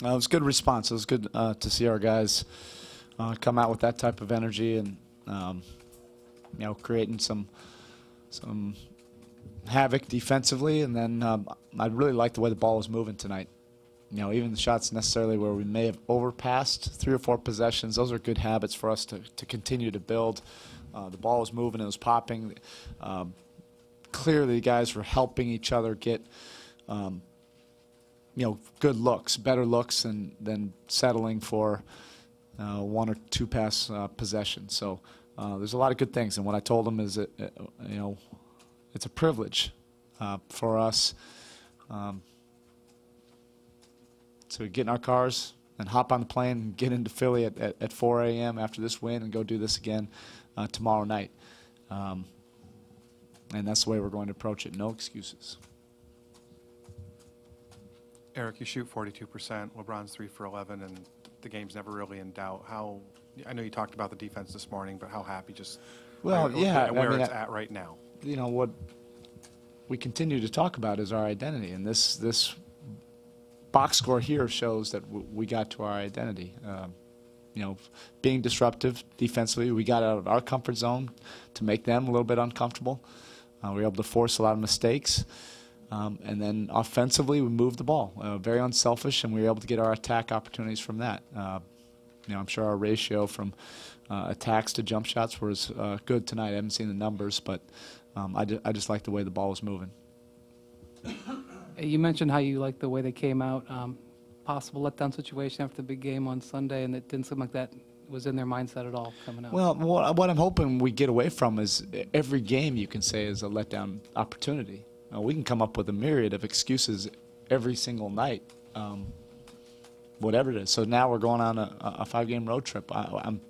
It was a good response. It was good to see our guys come out with that type of energy and creating some havoc defensively. And then I really liked the way the ball was moving tonight. Even the shots necessarily where we may have overpassed 3 or 4 possessions, those are good habits for us to continue to build. The ball was moving, it was popping. Clearly, the guys were helping each other get good looks, better looks than settling for 1 or 2 pass possessions. So there's a lot of good things. And what I told them is that it's a privilege for us to get in our cars and hop on the plane and get into Philly at 4 a.m. after this win and go do this again tomorrow night. And that's the way we're going to approach it. No excuses. Erik, you shoot 42%. LeBron's 3 for 11, and the game's never really in doubt. I know you talked about the defense this morning, but how happy where it's at right now? What we continue to talk about is our identity, and this box score here shows that we got to our identity. Being disruptive defensively, we got out of our comfort zone to make them a little bit uncomfortable. We were able to force a lot of mistakes. And then offensively, we moved the ball, very unselfish, and we were able to get our attack opportunities from that. I'm sure our ratio from attacks to jump shots was good tonight. I haven't seen the numbers, but I just like the way the ball was moving. You mentioned how you liked the way they came out. Possible letdown situation after the big game on Sunday, and it didn't seem like that was in their mindset at all coming out. Well, what I'm hoping we get away from is every game you can say is a letdown opportunity. We can come up with a myriad of excuses every single night, whatever it is. So now we're going on a 5-game road trip. I'm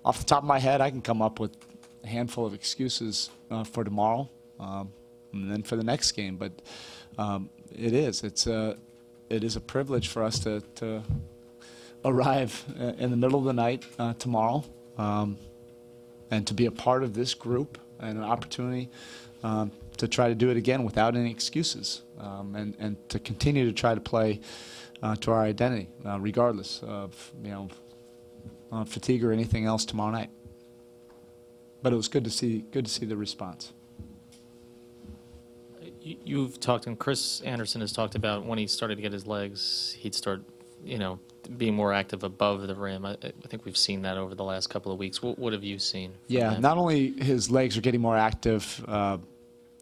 off the top of my head, I can come up with a handful of excuses for tomorrow and then for the next game. But it is a privilege for us to arrive in the middle of the night tomorrow and to be a part of this group and an opportunity to try to do it again without any excuses, and to continue to try to play to our identity, regardless of fatigue or anything else tomorrow night. But it was good to see the response. You've talked, and Chris Anderson has talked about when he started to get his legs, he'd start, being more active above the rim. I think we've seen that over the last couple of weeks. What have you seen? Yeah, not only his legs are getting more active,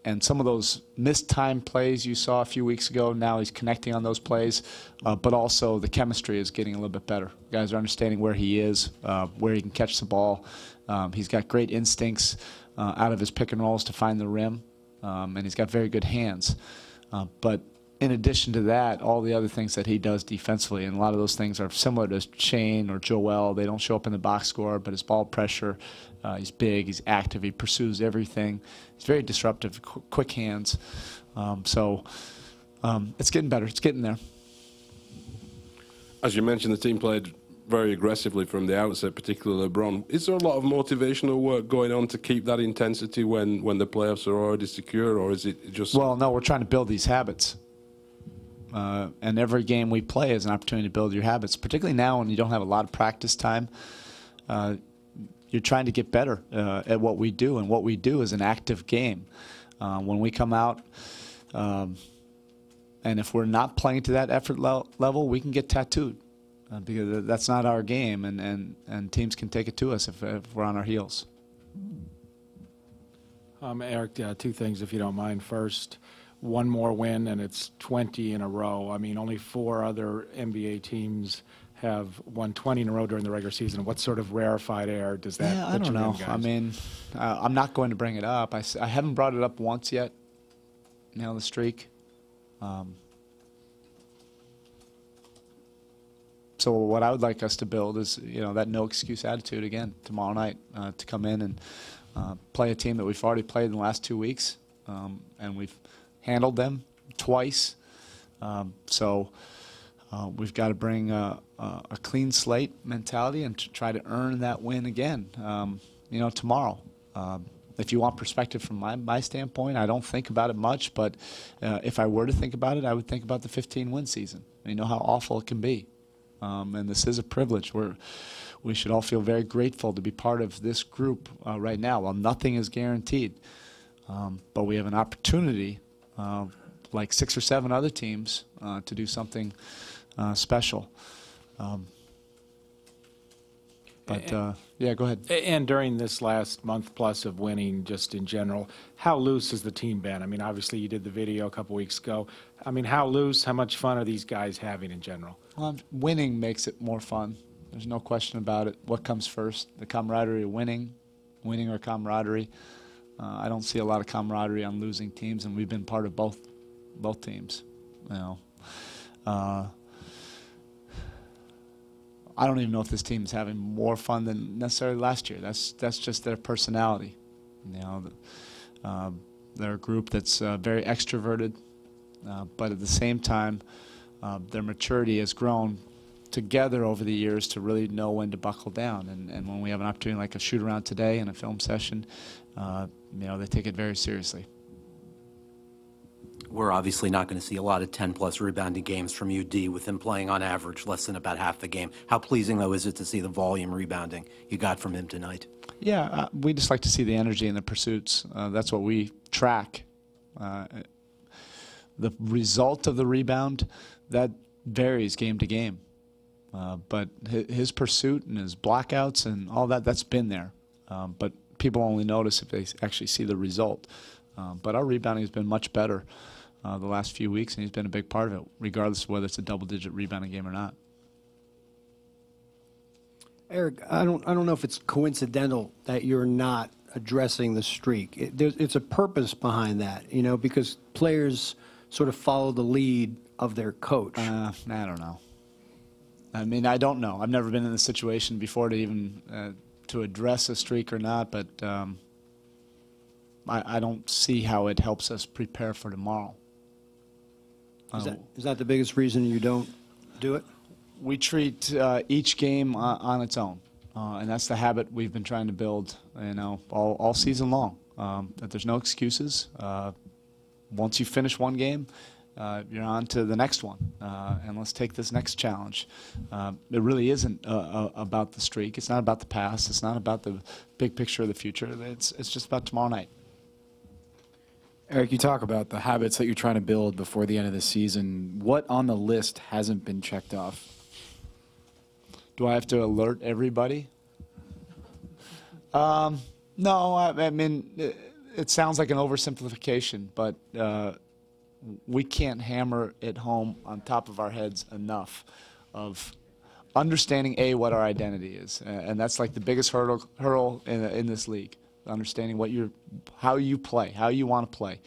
and some of those missed time plays you saw a few weeks ago, now he's connecting on those plays, but also the chemistry is getting a little bit better. Guys are understanding where he is, where he can catch the ball. He's got great instincts out of his pick and rolls to find the rim, and he's got very good hands. But in addition to that, all the other things that he does defensively, and a lot of those things are similar to Shane or Joel. They don't show up in the box score, but his ball pressure, he's big, he's active, he pursues everything. He's very disruptive, quick hands. So it's getting better. It's getting there. As you mentioned, the team played very aggressively from the outset, particularly LeBron. Is there a lot of motivational work going on to keep that intensity when the playoffs are already secure, or is it just... Well, no, we're trying to build these habits. And every game we play is an opportunity to build your habits, particularly now when you don't have a lot of practice time. You're trying to get better at what we do, and what we do is an active game. When we come out, and if we're not playing to that effort level, we can get tattooed because that's not our game, and teams can take it to us if we're on our heels. Erik, 2 things, if you don't mind. First, one more win, and it's 20 in a row. I mean, only 4 other NBA teams have won 20 in a row during the regular season. What sort of rarefied air does that Yeah, I don't know. I mean, I'm not going to bring it up. I haven't brought it up once yet, the streak. So what I would like us to build is, that no-excuse attitude again tomorrow night, to come in and play a team that we've already played in the last 2 weeks, and we've handled them twice. So we've got to bring a clean slate mentality and try to earn that win again, tomorrow. If you want perspective from my standpoint, I don't think about it much, but if I were to think about it, I would think about the 15-win season. You know how awful it can be. And this is a privilege. We should all feel very grateful to be part of this group right now. While nothing is guaranteed, but we have an opportunity, like 6 or 7 other teams, to do something special. Yeah, go ahead. And during this last month plus of winning, just in general, how loose has the team been? I mean, obviously you did the video a couple weeks ago. I mean, how loose, how much fun are these guys having in general? Well, winning makes it more fun. There's no question about it. What comes first? The camaraderie of winning or camaraderie? I don't see a lot of camaraderie on losing teams, and we've been part of both teams. You know, I don't even know if this team is having more fun than necessarily last year. That's just their personality. You know, they're a group that's very extroverted, but at the same time, their maturity has grown together over the years to really know when to buckle down. And when we have an opportunity like a shoot-around today and a film session, you know, they take it very seriously. We're obviously not going to see a lot of 10-plus rebounding games from UD with him playing on average less than about half the game. How pleasing, though, is it to see the volume rebounding you got from him tonight? Yeah, we just like to see the energy and the pursuits. That's what we track. The result of the rebound, that varies game to game. But his pursuit and his blockouts and all that, that's been there. But people only notice if they actually see the result. But our rebounding has been much better the last few weeks, and he's been a big part of it, regardless of whether it's a double-digit rebounding game or not. Erik, I don't know if it's coincidental that you're not addressing the streak. It's a purpose behind that, you know, because players sort of follow the lead of their coach. I don't know. I mean, I don't know. I've never been in this situation before to even to address a streak or not, but I don't see how it helps us prepare for tomorrow. Is that the biggest reason you don't do it? We treat each game on its own, and that's the habit we've been trying to build, you know, all season long. That there's no excuses. Once you finish one game, you're on to the next one, and let's take this next challenge. It really isn't about the streak. It's not about the past. It's not about the big picture of the future. It's just about tomorrow night. Erik, you talk about the habits that you're trying to build before the end of the season. What on the list hasn't been checked off? Do I have to alert everybody? No, I mean, it sounds like an oversimplification, but we can't hammer it home on top of our heads enough of understanding, A, what our identity is. And that's like the biggest hurdle in this league. Understanding how you play, how you want to play,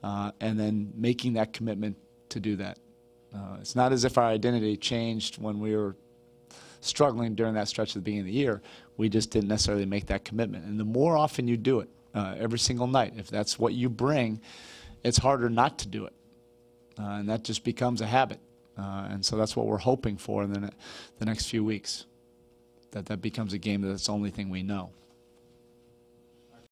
and then making that commitment to do that. It's not as if our identity changed when we were struggling during that stretch at the beginning of the year. We just didn't necessarily make that commitment. And the more often you do it, every single night, if that's what you bring, it's harder not to do it. And that just becomes a habit. And so that's what we're hoping for in the next few weeks, that becomes a game that's the only thing we know.